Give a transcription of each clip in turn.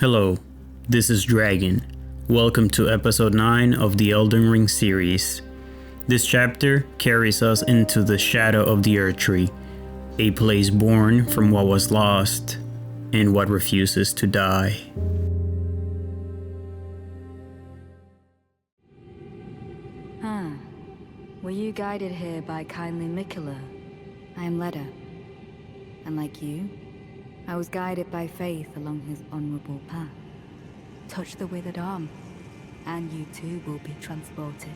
Hello, this is Dragon. Welcome to episode 9 of the Elden Ring series. This chapter carries us into the shadow of the Erdtree, a place born from what was lost and what refuses to die. Were you guided here by kindly Miquella? I am Leda. And like you, I was guided by faith along his honorable path. Touch the withered arm, and you too will be transported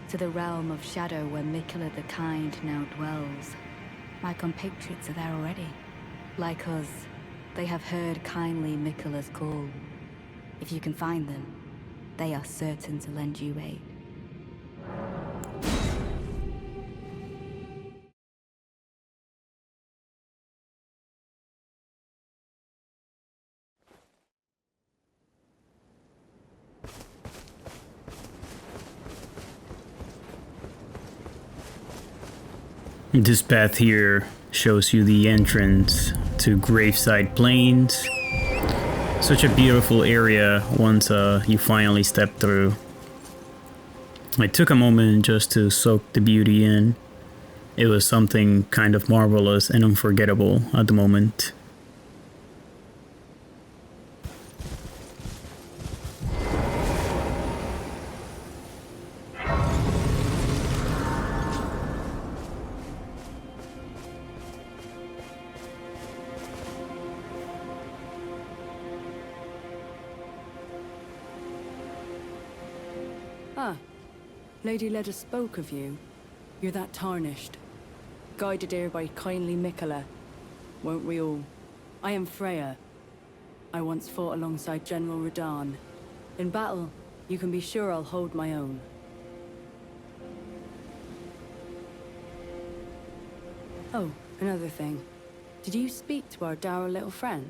to the realm of shadow where Miquella the Kind now dwells. My compatriots are there already. Like us, they have heard kindly Miquella's call. If you can find them, they are certain to lend you aid. This path here shows you the entrance to Graveside Plains. Such a beautiful area once you finally step through. I took a moment just to soak the beauty in. It was something kind of marvelous and unforgettable at the moment. Lady Leda spoke of you. You're that tarnished. Guided here by kindly Miquella. Won't we all? I am Freya. I once fought alongside General Radahn. In battle, you can be sure I'll hold my own. Oh, another thing. Did you speak to our dour little friend?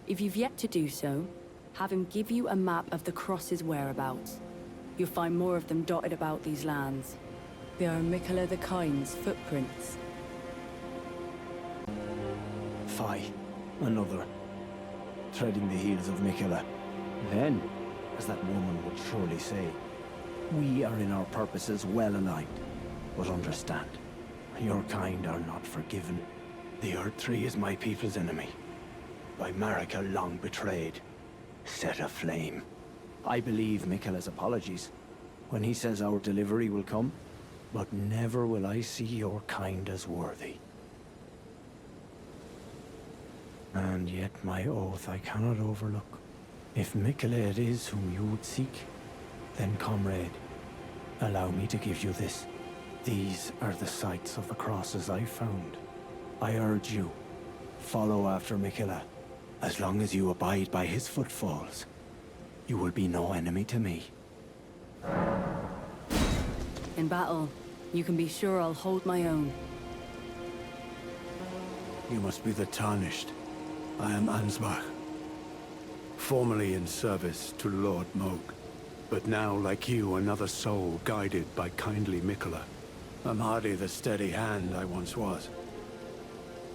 If you've yet to do so, have him give you a map of the Cross's whereabouts. You'll find more of them dotted about these lands. They are Miquella the Kind's footprints. Fie, another. Treading the heels of Miquella. Then, as that woman would surely say, we are in our purposes well aligned. But understand, your kind are not forgiven. The Erdtree is my people's enemy. By Marika long betrayed, set aflame. I believe Miquella's apologies when he says our delivery will come, but never will I see your kind as worthy. And yet my oath I cannot overlook. If Miquella it is whom you would seek, then comrade, allow me to give you this. These are the sites of the crosses I found. I urge you, follow after Miquella. As long as you abide by his footfalls, you will be no enemy to me. In battle, you can be sure I'll hold my own. You must be the Tarnished. I am Ansbach. Formerly in service to Lord Moog, but now, like you, another soul guided by kindly Miquella. I'm hardly the steady hand I once was.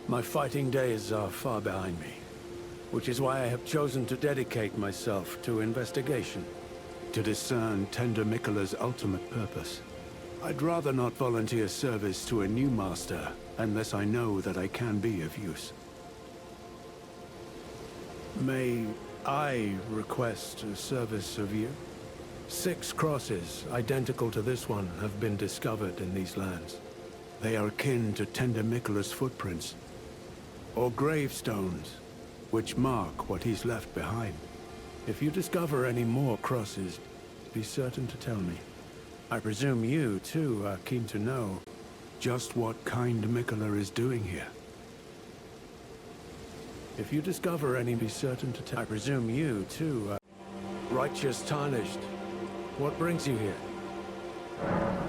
My fighting days are far behind me, which is why I have chosen to dedicate myself to investigation, to discern tender Miquella's ultimate purpose. I'd rather not volunteer service to a new master unless I know that I can be of use. May I request a service of you? 6 crosses identical to this one have been discovered in these lands. They are akin to tender Miquella's footprints, or gravestones, which mark what he's left behind. If you discover any more crosses, be certain to tell me. I presume you, too, are keen to know just what kind Miquella is doing here. If you discover any, be certain to tell. I presume you, too, are righteous Tarnished. What brings you here?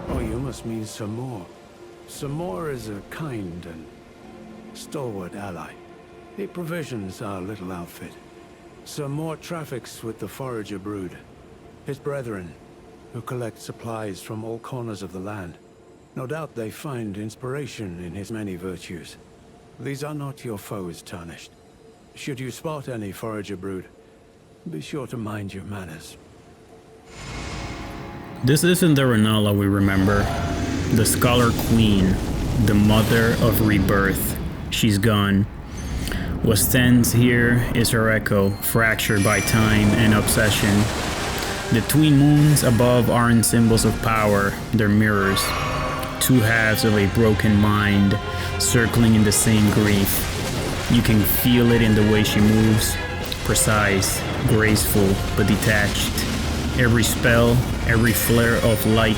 Oh, you must mean Samor. Samor is a kind and stalwart ally. He provisions our little outfit. Samor traffics with the Forager brood, his brethren, who collect supplies from all corners of the land. No doubt they find inspiration in his many virtues. These are not your foes, Tarnished. Should you spot any Forager brood, Be sure to mind your manners. This isn't the Renala we remember. The Scholar Queen, the mother of rebirth. She's gone. What stands here is her echo, fractured by time and obsession. The twin moons above aren't symbols of power, they're mirrors. Two halves of a broken mind, circling in the same grief. You can feel it in the way she moves, precise, graceful, but detached. Every spell, every flare of light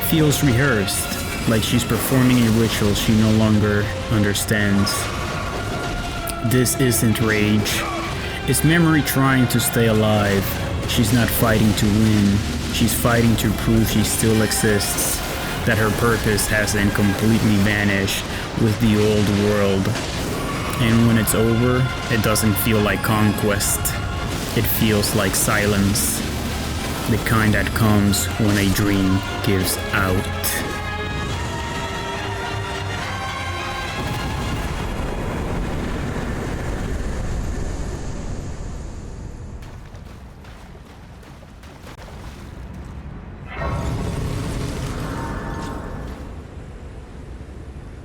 feels rehearsed, like she's performing a ritual she no longer understands. This isn't rage. It's memory trying to stay alive. She's not fighting to win. She's fighting to prove she still exists, that her purpose hasn't completely vanished with the old world. And when it's over, it doesn't feel like conquest. It feels like silence. The kind that comes when a dream gives out.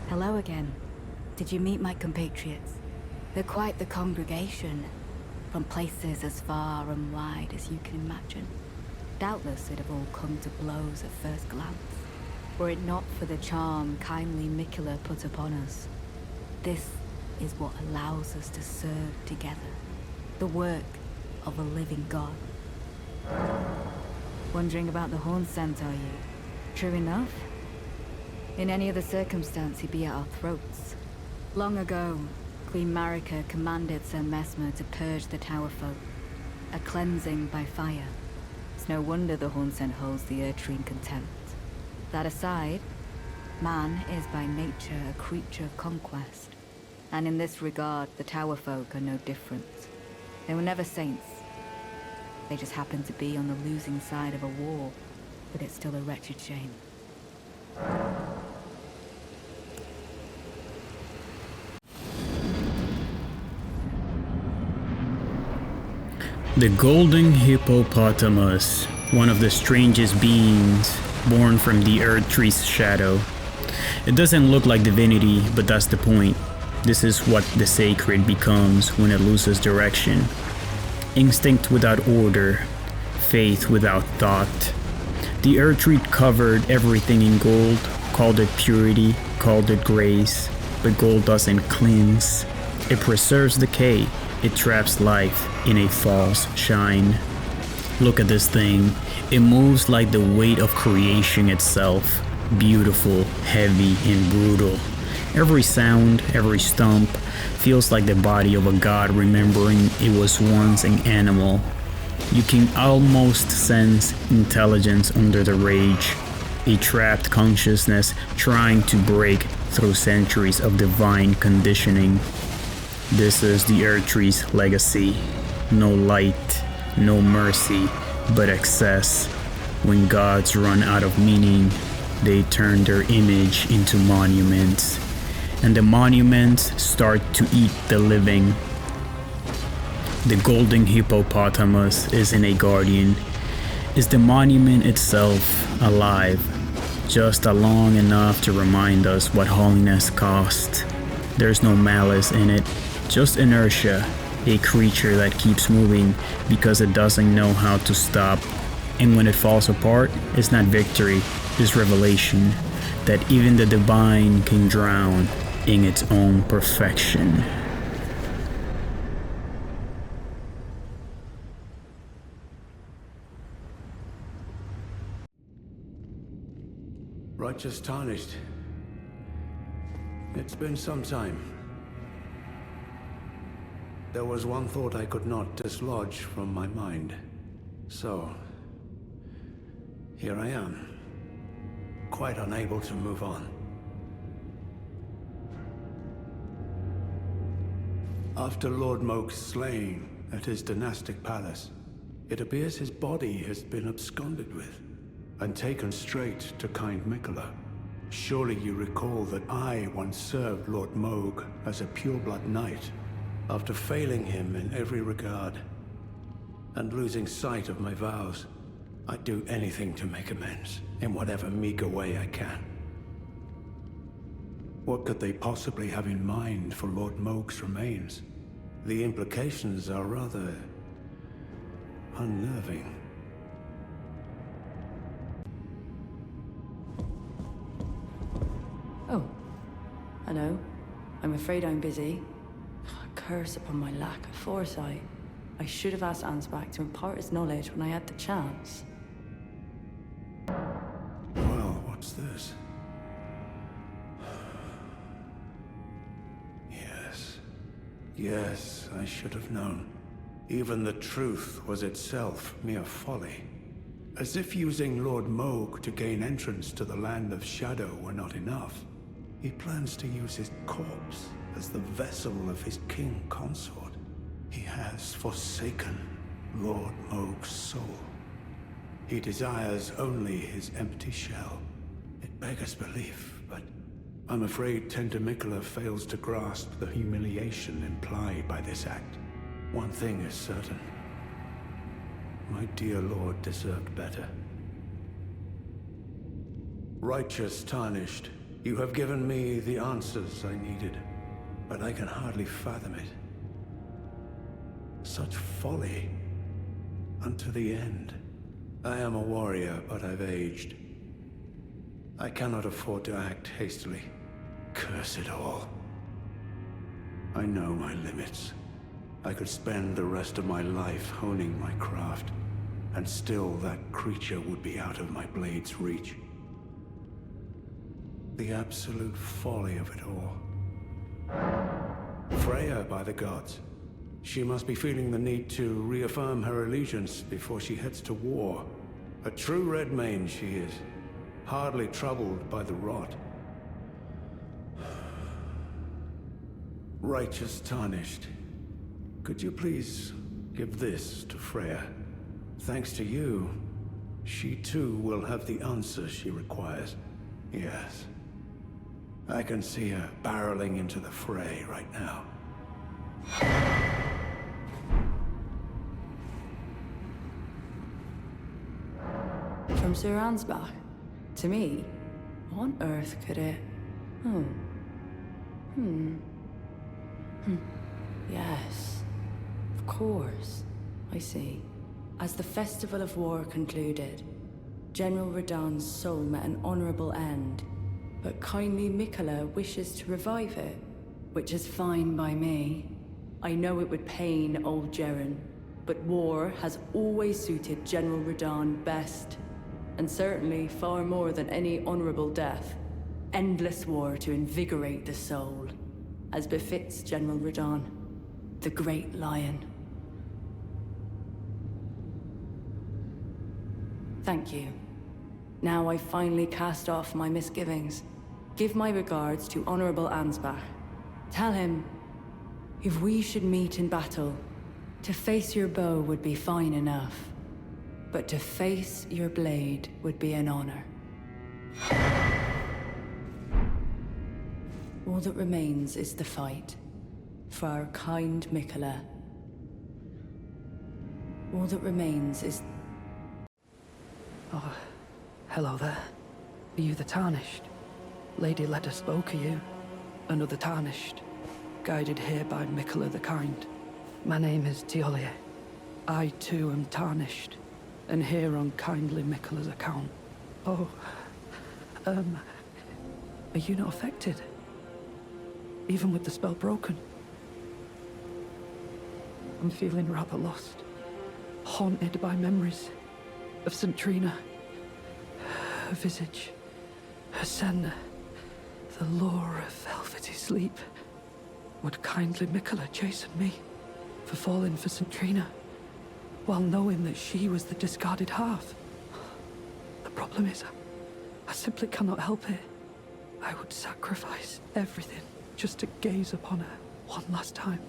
Hello again. Did you meet my compatriots? They're quite the congregation, from places as far and wide as you can imagine. Doubtless it'd have all come to blows at first glance, were it not for the charm kindly Miquella put upon us. This is what allows us to serve together, the work of a living god. Wondering about the horn scent, are you? True enough. In any other circumstance, he'd be at our throats. Long ago, Queen Marika commanded Sir Mesmer to purge the Tower folk, a cleansing by fire. It's no wonder the Hornsent holds the Erdtree in contempt. That aside, man is by nature a creature of conquest, and in this regard, the Tower folk are no different. They were never saints. They just happened to be on the losing side of a war, but it's still a wretched shame. The golden hippopotamus, one of the strangest beings born from the Erdtree's shadow. It doesn't look like divinity, but that's the point. This is what the sacred becomes when it loses direction. Instinct without order, faith without thought. The Erdtree covered everything in gold, called it purity, called it grace, but gold doesn't cleanse. It preserves decay. It traps life in a false shine. Look at this thing. It moves like the weight of creation itself. Beautiful, heavy, and brutal. Every sound, every stomp feels like the body of a god remembering it was once an animal. You can almost sense intelligence under the rage. A trapped consciousness trying to break through centuries of divine conditioning. This is the Erdtree's legacy. No light, no mercy, but excess. When gods run out of meaning, they turn their image into monuments. And the monuments start to eat the living. The golden hippopotamus isn't a guardian. Is the monument itself alive? Just long enough to remind us what holiness cost. There's no malice in it. Just inertia, a creature that keeps moving because it doesn't know how to stop. And when it falls apart, it's not victory, it's revelation that even the divine can drown in its own perfection. Righteous Tarnished. It's been some time. There was one thought I could not dislodge from my mind. So, here I am, quite unable to move on. After Lord Moke's slaying at his dynastic palace, it appears his body has been absconded with and taken straight to kind Miquella. Surely you recall that I once served Lord Moke as a pureblood knight, after failing him in every regard. and losing sight of my vows. I'd do anything to make amends, in whatever meager way I can. What could they possibly have in mind for Lord Moog's remains? The implications are rather unnerving. Oh, I know. I'm afraid I'm busy. Curse upon my lack of foresight. I should have asked Ansbach to impart his knowledge when I had the chance. Well, what's this? Yes, I should have known. Even the truth was itself mere folly. As if using Lord Moog to gain entrance to the Land of Shadow were not enough, he plans to use his corpse as the vessel of his king consort. He has forsaken Lord Moog's soul. He desires only his empty shell. It beggars belief, but I'm afraid Tender Mikula fails to grasp the humiliation implied by this act. One thing is certain. My dear lord deserved better. Righteous Tarnished, you have given me the answers I needed, but I can hardly fathom it. Such folly. Unto the end. I am a warrior, but I've aged. I cannot afford to act hastily. Curse it all. I know my limits. I could spend the rest of my life honing my craft, and still that creature would be out of my blade's reach. The absolute folly of it all. Freya, by the gods. She must be feeling the need to reaffirm her allegiance before she heads to war. A true Redmane she is, hardly troubled by the rot. Righteous Tarnished, could you please give this to Freya? Thanks to you, she too will have the answer she requires. Yes. I can see her barreling into the fray right now. From Sir Ansbach? To me? What on earth could it... Oh. Yes. Of course. I see. As the Festival of War concluded, General Radahn's soul met an honorable end, but kindly Mikula wishes to revive it, which is fine by me. I know it would pain old Jeren, but war has always suited General Radahn best, and certainly far more than any honorable death. Endless war to invigorate the soul, as befits General Radahn, the Great Lion. Thank you. Now I finally cast off my misgivings. Give my regards to Honorable Ansbach. Tell him, if we should meet in battle, to face your bow would be fine enough, but to face your blade would be an honor. All that remains is the fight, for our kind Mikula. All that remains is... Oh, hello there. Are you the Tarnished? Lady Leda spoke of you. Another Tarnished. Guided here by Mikula the Kind. My name is Tiolier. I too am Tarnished, and here on kindly Mikula's account. Oh, are you not affected? Even with the spell broken? I'm feeling rather lost. Haunted by memories of St. Trina. Her visage, her scent, the lure of velvety sleep. Would kindly Mikula chasten me for falling for St. Trina, while knowing that she was the discarded half? The problem is, I simply cannot help it. I would sacrifice everything just to gaze upon her one last time.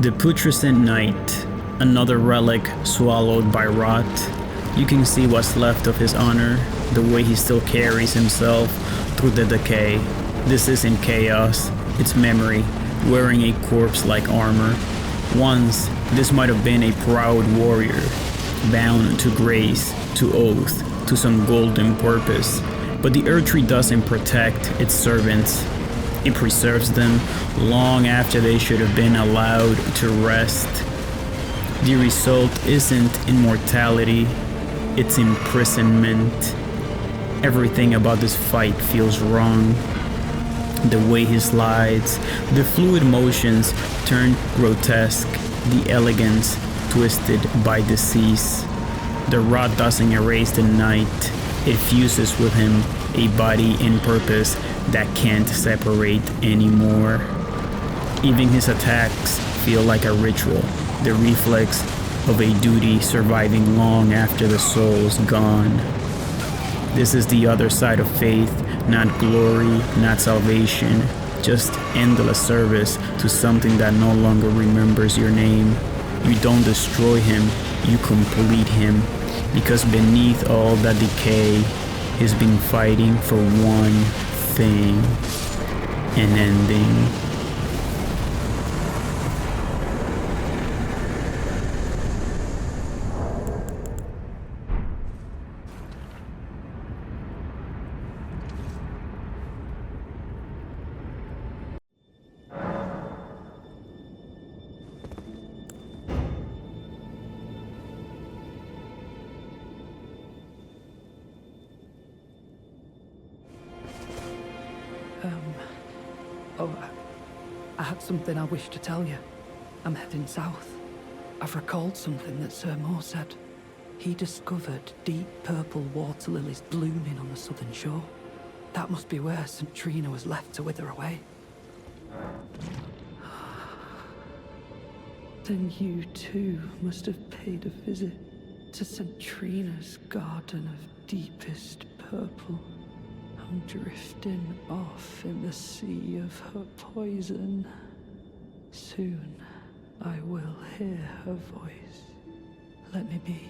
The putrescent knight, another relic swallowed by rot. You can see what's left of his honor, the way he still carries himself through the decay. This isn't chaos, it's memory, wearing a corpse-like armor. Once, this might have been a proud warrior, bound to grace, to oath, to some golden purpose. But the Erdtree doesn't protect its servants. It preserves them long after they should have been allowed to rest. The result isn't immortality, it's imprisonment. Everything about this fight feels wrong. The way he slides, the fluid motions turn grotesque, the elegance twisted by disease. The rot doesn't erase the knight, it fuses with him, a body and purpose that can't separate anymore. Even his attacks feel like a ritual, the reflex of a duty surviving long after the soul's gone. This is the other side of faith, not glory, not salvation, just endless service to something that no longer remembers your name. You don't destroy him, you complete him, because beneath all that decay, he's been fighting for one thing, an ending. I had something I wish to tell you. I'm heading south. I've recalled something that Sir Moore said. He discovered deep purple water lilies blooming on the southern shore. That must be where St. Trina was left to wither away. Then you too must have paid a visit to St. Trina's garden of deepest purple. I'm drifting off in the sea of her poison. Soon I will hear her voice. Let me be.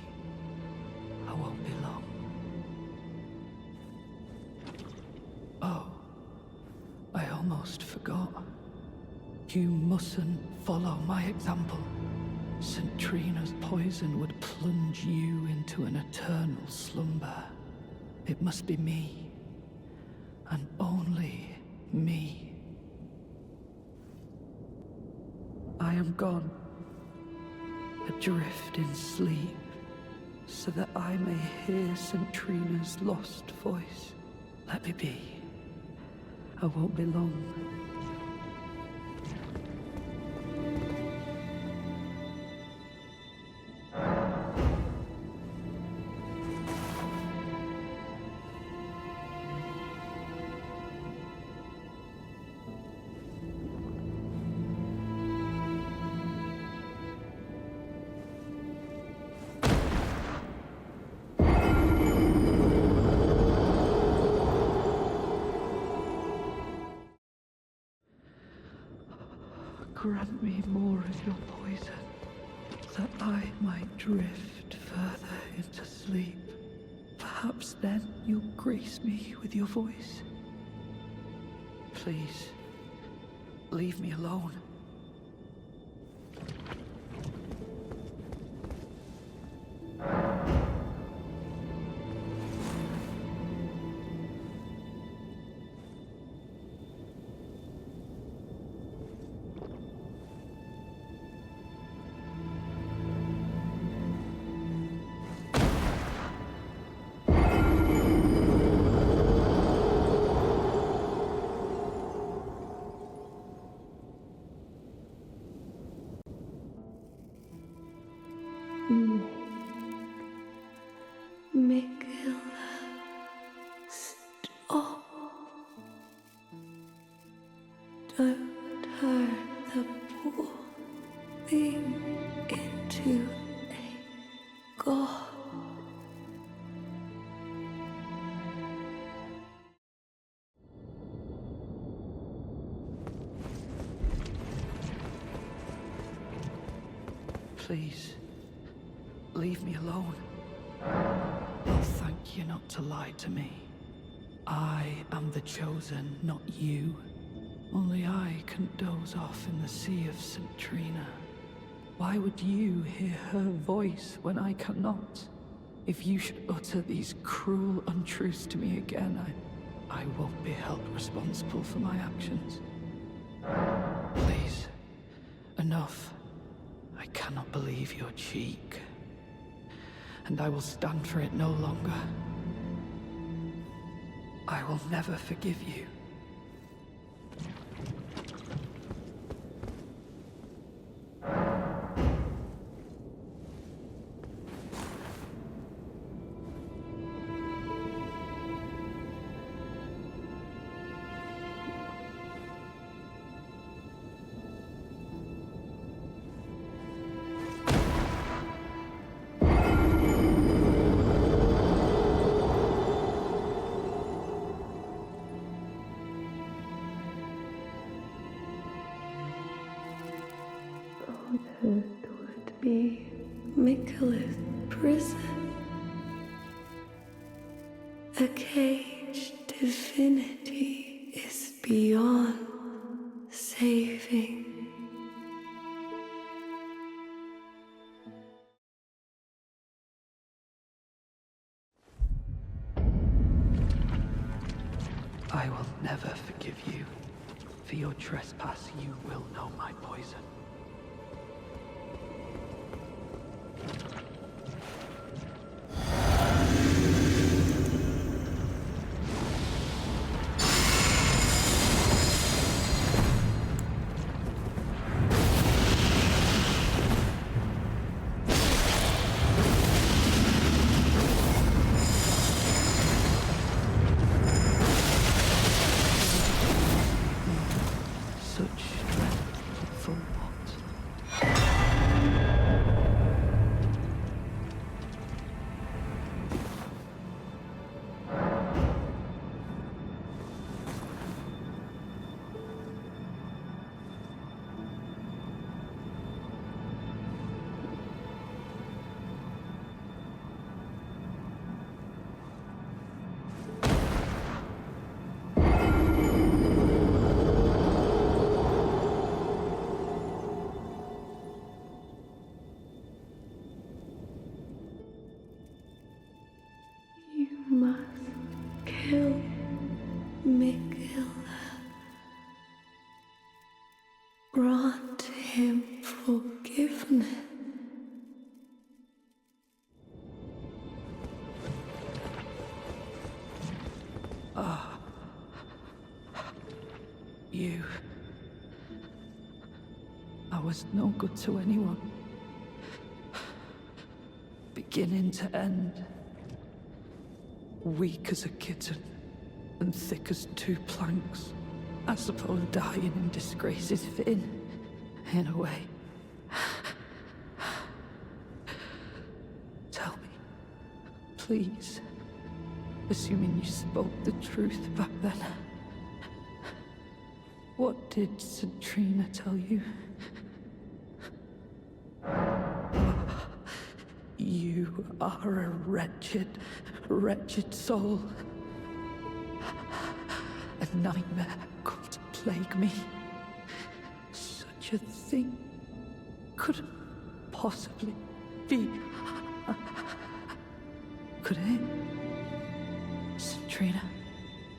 I won't be long. Oh, I almost forgot. You mustn't follow my example. St. Trina's poison would plunge you into an eternal slumber. It must be me. And only me. I am gone, adrift in sleep, so that I may hear St. Trina's lost voice. Let me be. I won't be long. Grant me more of your poison, that I might drift further into sleep. Perhaps then you'll grace me with your voice. Please, leave me alone. Mikhail, stop. Don't turn the poor thing into a god. please. Leave me alone. I'll thank you not to lie to me. I am the chosen, not you. Only I can doze off in the sea of St. Trina. Why would you hear her voice when I cannot? If you should utter these cruel untruths to me again, I won't be held responsible for my actions. Please, enough. I cannot believe your cheek. And I will stand for it no longer. I will never forgive you. It would be Mikkela's prison. A caged divinity is beyond saving. I will never forgive you. For your trespass, you will know my poison. Such strength for what? You must kill Mikkela. Grant him forgiveness. You. I was no good to anyone. Beginning to end. Weak as a kitten, and thick as two planks. I suppose dying in disgrace is fitting, in a way. Tell me, please, assuming you spoke the truth back then. What did St. Trina tell you? You are a wretched, wretched soul. A nightmare come to plague me. Such a thing couldn't possibly be. Could it? St. Trina,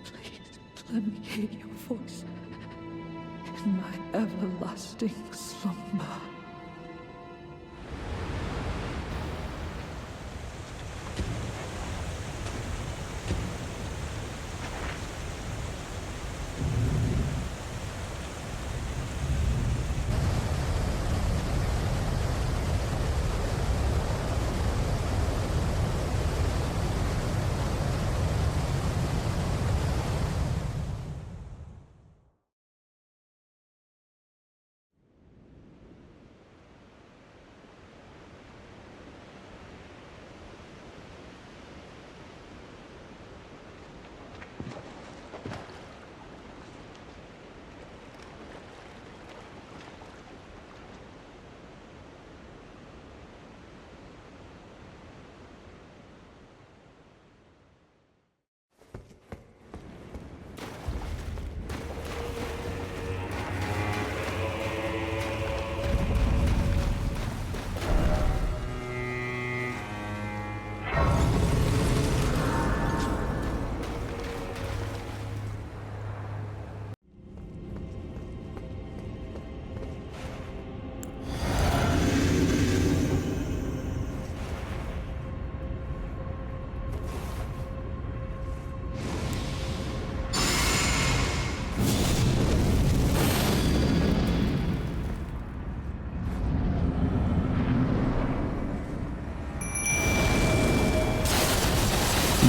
please let me hear your voice in my everlasting slumber.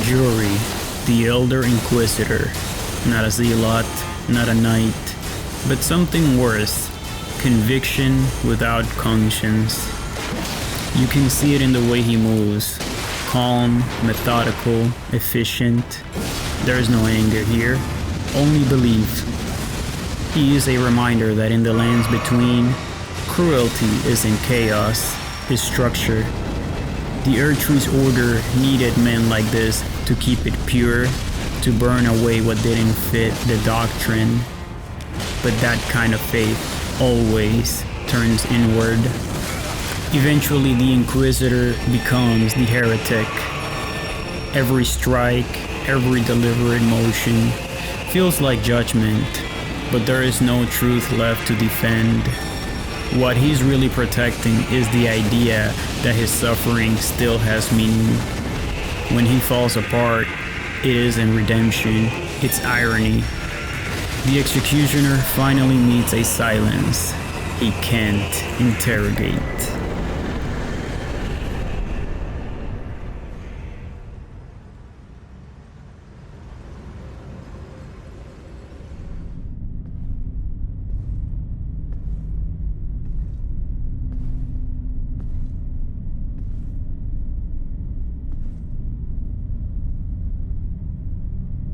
jury, the Elder Inquisitor, not a zealot, not a knight, but something worse, conviction without conscience. You can see it in the way he moves, calm, methodical, efficient. There is no anger here, only belief. He is a reminder that in the lands between, cruelty isn't chaos, it's structure. The Erdtree's order needed men like this to keep it pure, to burn away what didn't fit the doctrine. But that kind of faith always turns inward. Eventually the Inquisitor becomes the heretic. Every strike, every deliberate motion feels like judgment, but there is no truth left to defend. What he's really protecting is the idea that his suffering still has meaning. When he falls apart, it isn't redemption, it's irony. The executioner finally meets a silence he can't interrogate.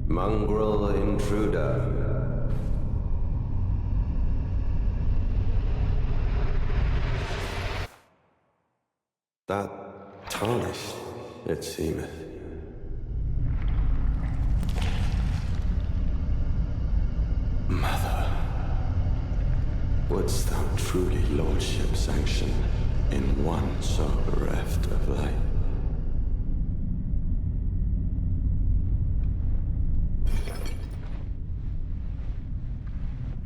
Mongrel intruder. That tarnished, it seemeth. Mother, wouldst thou truly lordship sanction in one so bereft of light?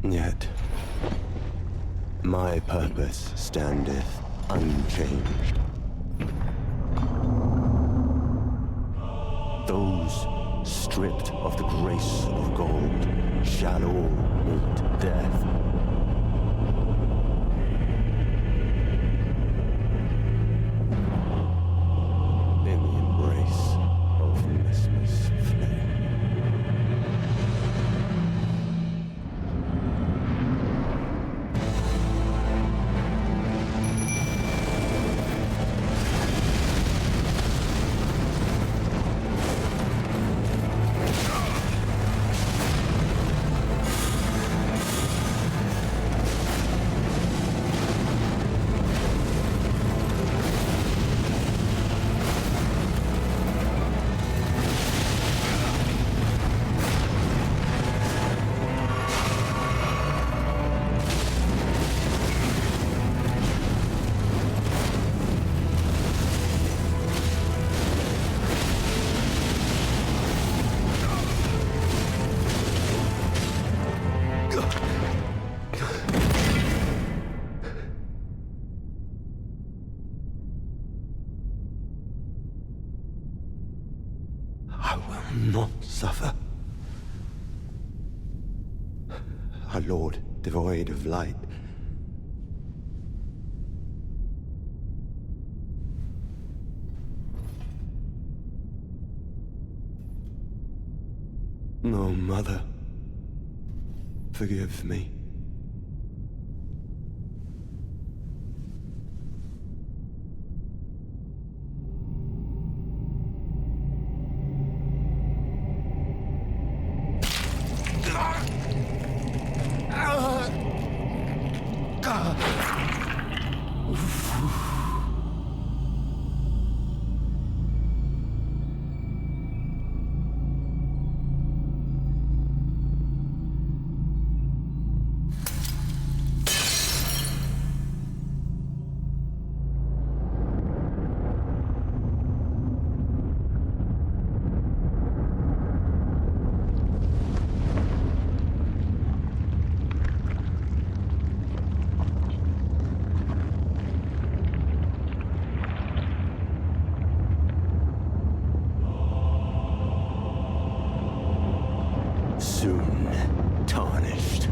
Yet, my purpose standeth unchanged. Those stripped of the grace of gold shall all meet death. In the embrace of Christmas flame. Not suffer. Our Lord, devoid of light. No, Mother, forgive me. Soon tarnished.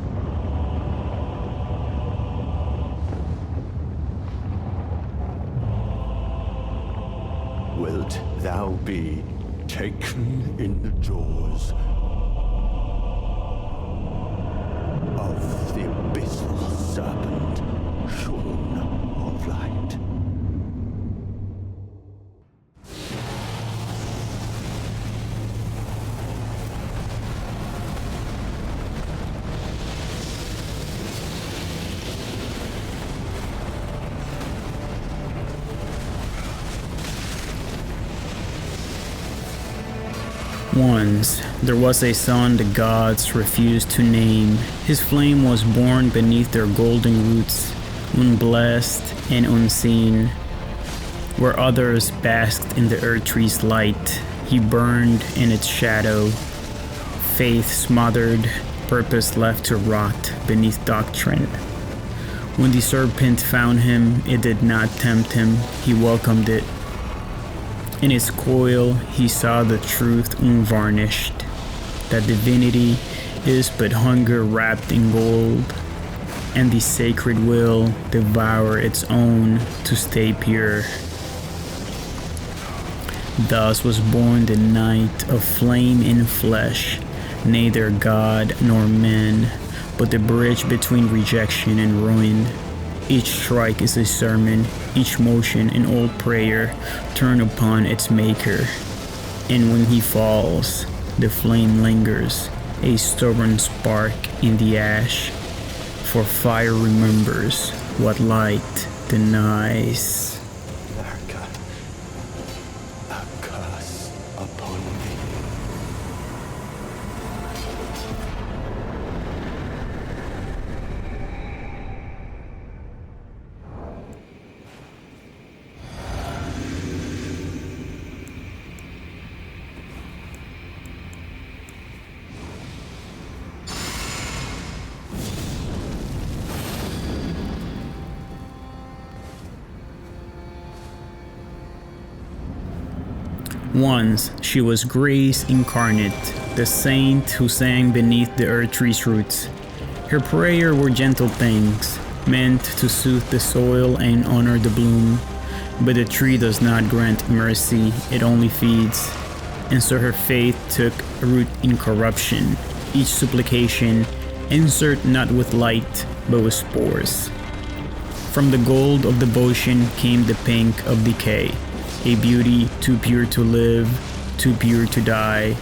Wilt thou be taken in the jaws of the abyssal serpent, shorn of light. Once, there was a son the gods refused to name. His flame was born beneath their golden roots, unblessed and unseen. Where others basked in the Erdtree's light, he burned in its shadow. Faith smothered, purpose left to rot beneath doctrine. When the serpent found him, it did not tempt him, he welcomed it. In its coil, he saw the truth unvarnished, that divinity is but hunger wrapped in gold, and the sacred will devour its own to stay pure. Thus was born the night of flame in flesh, neither God nor man, but the bridge between rejection and ruin. Each strike is a sermon, each motion an old prayer turned upon its maker. And when he falls, the flame lingers, a stubborn spark in the ash, for fire remembers what light denies. Nurka, a curse upon thee. Once she was grace incarnate, the saint who sang beneath the Erdtree's roots. Her prayer were gentle things, meant to soothe the soil and honor the bloom. But the tree does not grant mercy, it only feeds. And so her faith took root in corruption. Each supplication insert not with light, but with spores. From the gold of devotion came the pink of decay. A beauty too pure to live, too pure to die.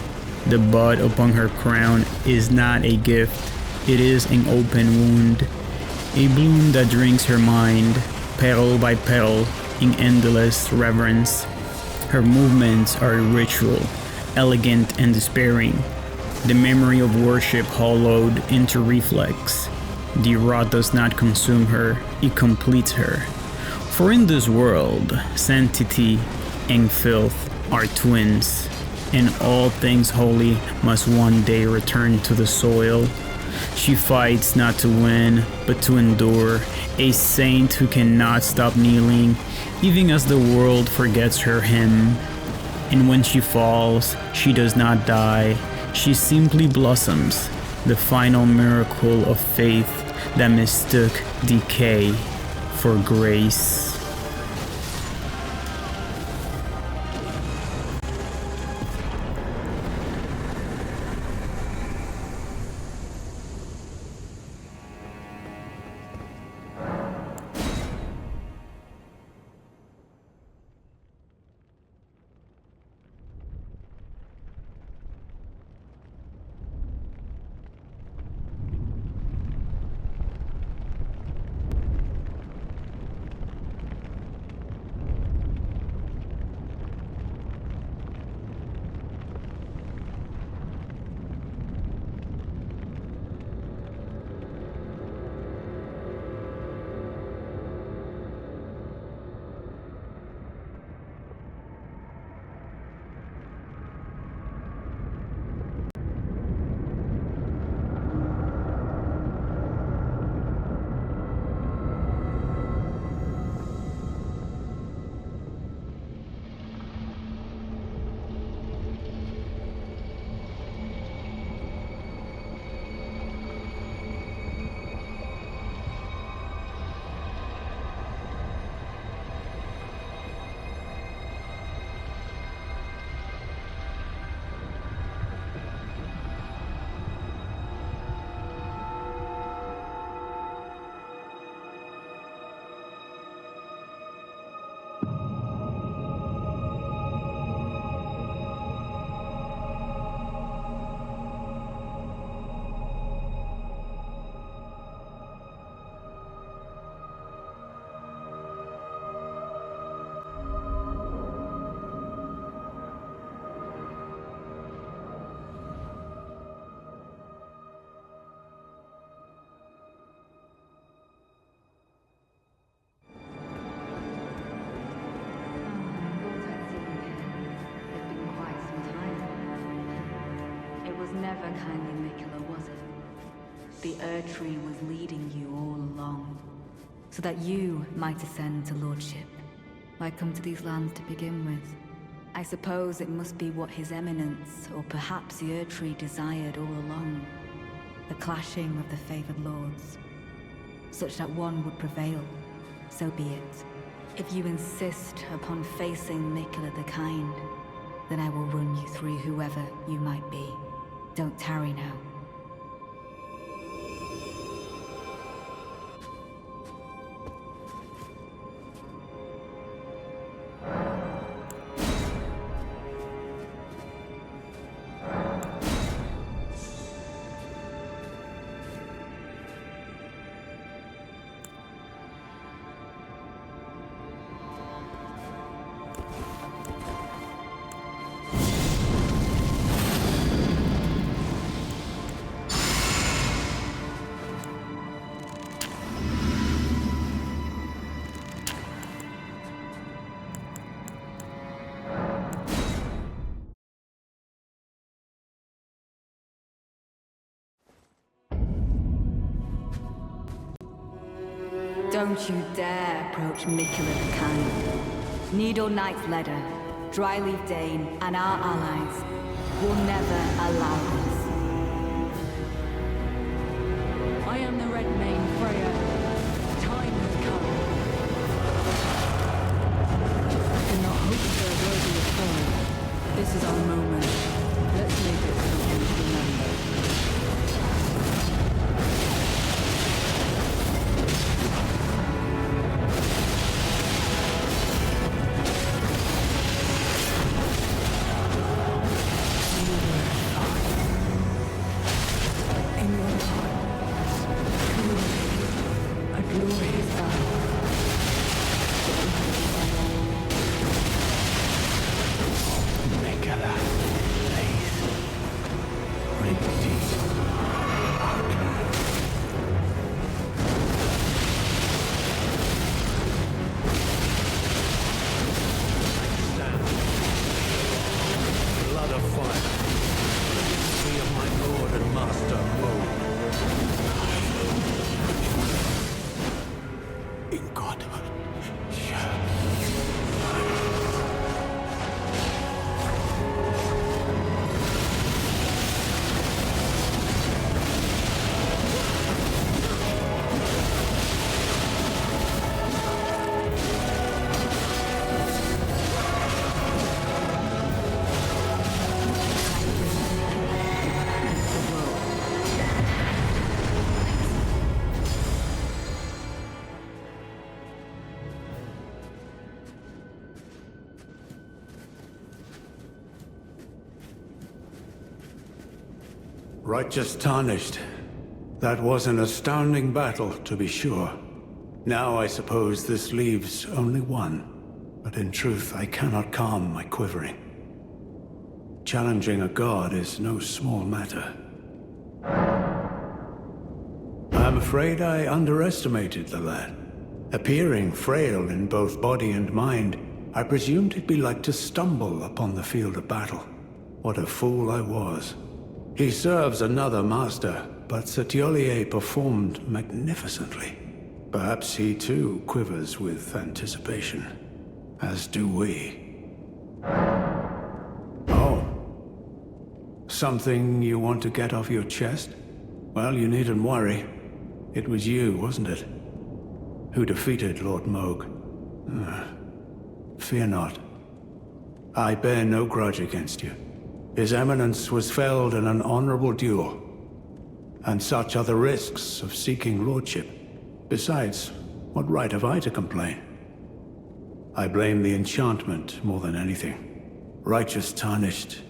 The bud upon her crown is not a gift, it is an open wound. A bloom that drinks her mind, petal by petal, in endless reverence. Her movements are a ritual, elegant and despairing. The memory of worship hollowed into reflex. The rot does not consume her, it completes her. For in this world, sanctity and filth are twins, and all things holy must one day return to the soil. She fights not to win, but to endure, a saint who cannot stop kneeling, even as the world forgets her hymn. And when she falls, she does not die, she simply blossoms, the final miracle of faith that mistook decay for grace. kindly Mikula, was it? The Erdtree was leading you all along, so that you might ascend to lordship. Why come to these lands to begin with? I suppose it must be what His Eminence, or perhaps the Erdtree desired all along. The clashing of the favored lords, such that one would prevail. So be it. If you insist upon facing Mikula the Kind, then I will run you through whoever you might be. Don't tarry now. Don't you dare approach Mikula the Kind. Needle Knight's Leader, Dryleaf Dane, and our allies will never allow this. I am the Red Mane Freya. Time has come. I cannot hope for a worthy foe. This is our moment. Let's make it something to remember. Righteous Tarnished. That was an astounding battle, to be sure. Now I suppose this leaves only one. But in truth, I cannot calm my quivering. Challenging a god is no small matter. I'm afraid I underestimated the lad. Appearing frail in both body and mind, I presumed he'd be like to stumble upon the field of battle. What a fool I was. He serves another master, but Satyolier performed magnificently. Perhaps he too quivers with anticipation, as do we. Oh. Something you want to get off your chest? Well, you needn't worry. It was you, wasn't it? Who defeated Lord Moog. Fear not. I bear no grudge against you. His Eminence was felled in an honorable duel. And such are the risks of seeking lordship. Besides, what right have I to complain? I blame the enchantment more than anything. Righteous Tarnished,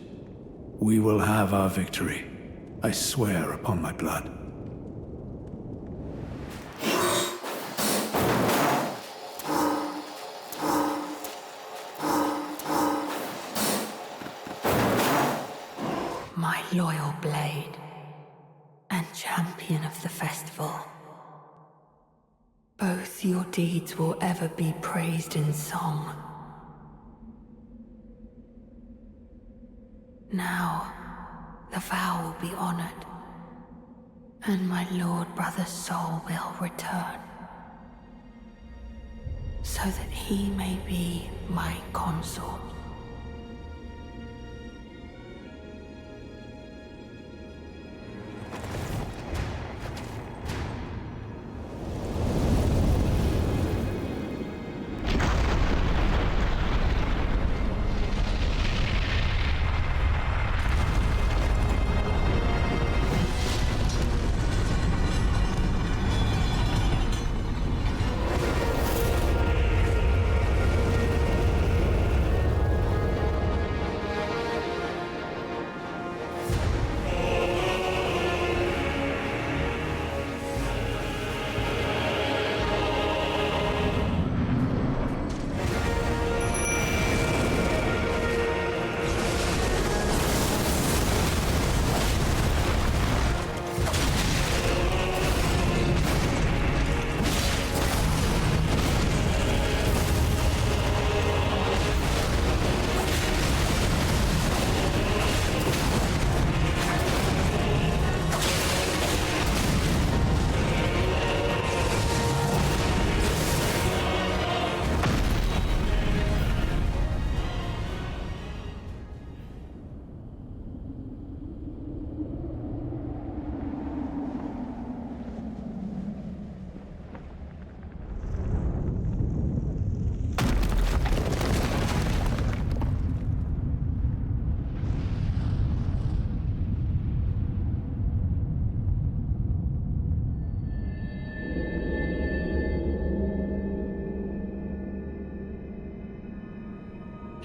we will have our victory. I swear upon my blood. My loyal blade and champion of the festival. Both your deeds will ever be praised in song. Now, the vow will be honored, and my lord brother's soul will return, so that he may be my consort.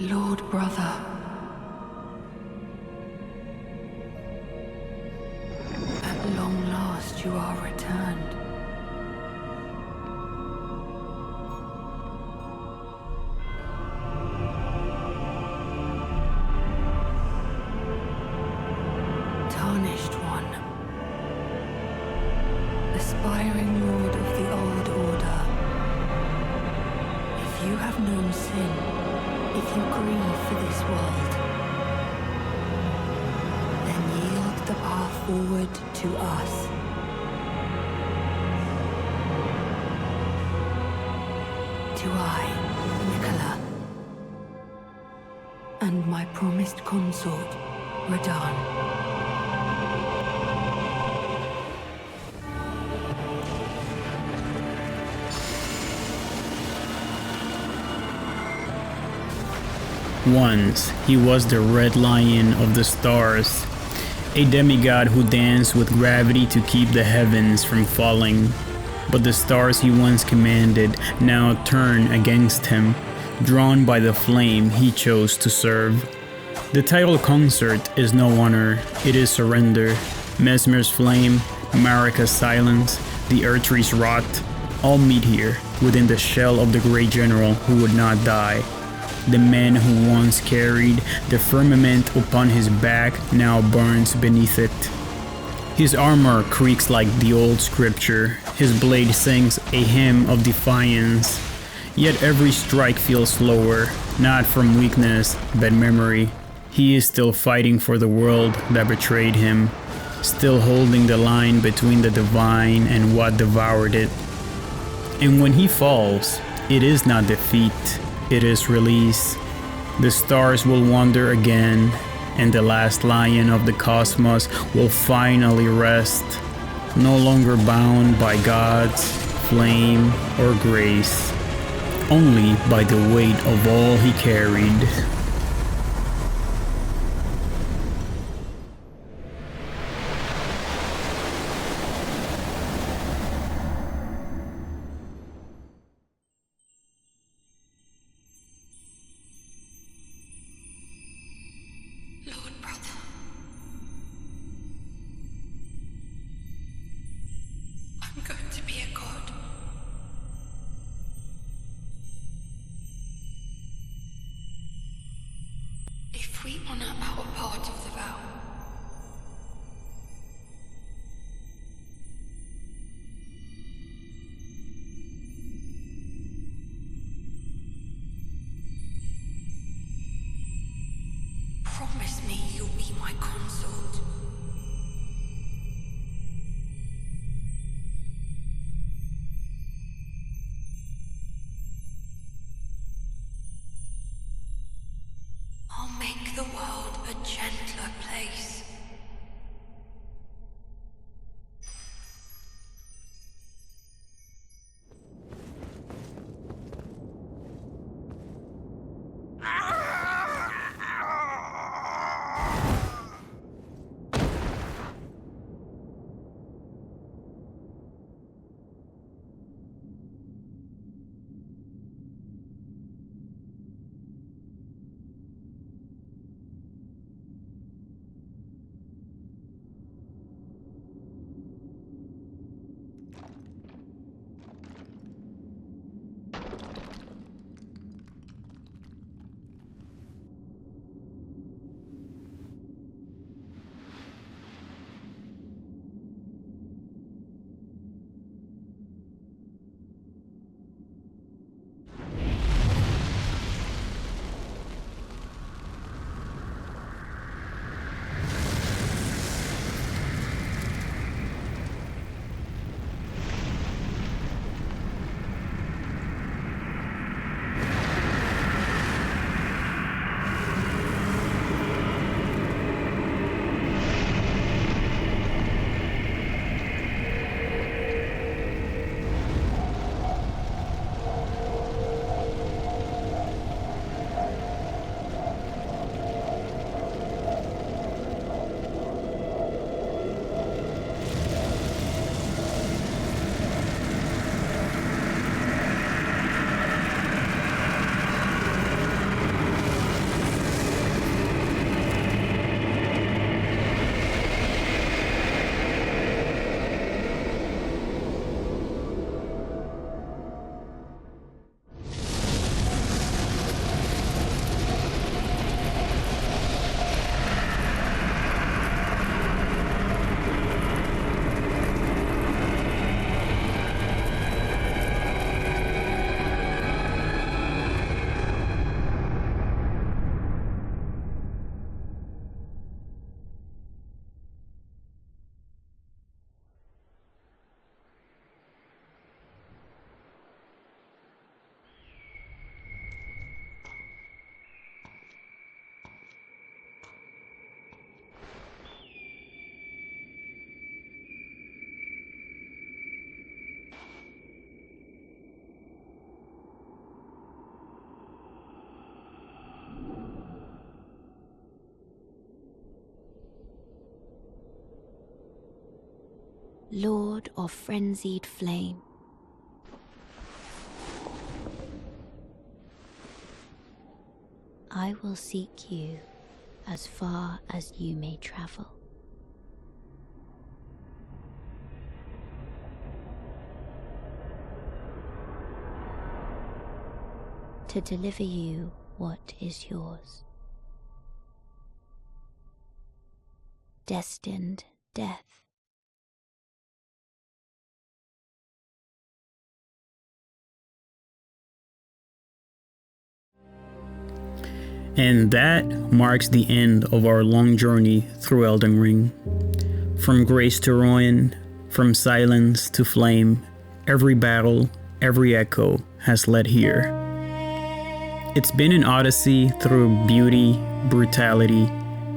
Lord brother, at long last you are returned. Tarnished one, aspiring lord of the old order, if you have known sin, if you grieve for this world, then yield the path forward to us. To I, Nicola, and my promised consort, Radahn. Once, he was the Red Lion of the stars, a demigod who danced with gravity to keep the heavens from falling. But the stars he once commanded now turn against him, drawn by the flame he chose to serve. The title consort is no honor, it is surrender. Mesmer's flame, Marika's silence, the Erdtree's rot, all meet here, within the shell of the great general who would not die. The man who once carried the firmament upon his back now burns beneath it. His armor creaks like the old scripture, his blade sings a hymn of defiance. Yet every strike feels slower, not from weakness, but memory. He is still fighting for the world that betrayed him, still holding the line between the divine and what devoured it. And when he falls, it is not defeat. It is release. The stars will wander again, and the last lion of the cosmos will finally rest, no longer bound by God's flame or grace, only by the weight of all he carried. I'm going to be a god. If we honor our part of the vow, promise me you'll be my consort. Lord of frenzied flame. I will seek you as far as you may travel. To deliver you what is yours. Destined death. And that marks the end of our long journey through Elden Ring. From grace to ruin, from silence to flame, every battle, every echo has led here. It's been an odyssey through beauty, brutality,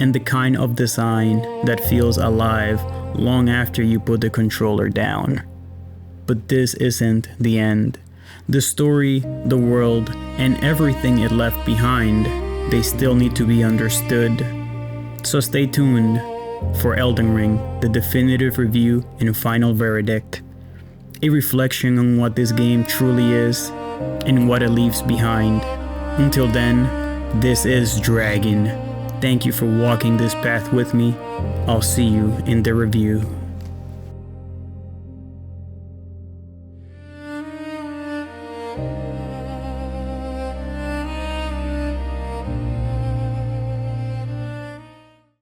and the kind of design that feels alive long after you put the controller down. But this isn't the end. The story, the world, and everything it left behind, they still need to be understood. So stay tuned for Elden Ring, the definitive review and final verdict. A reflection on what this game truly is and what it leaves behind. Until then, this is Dragon. Thank you for walking this path with me. I'll see you in the review.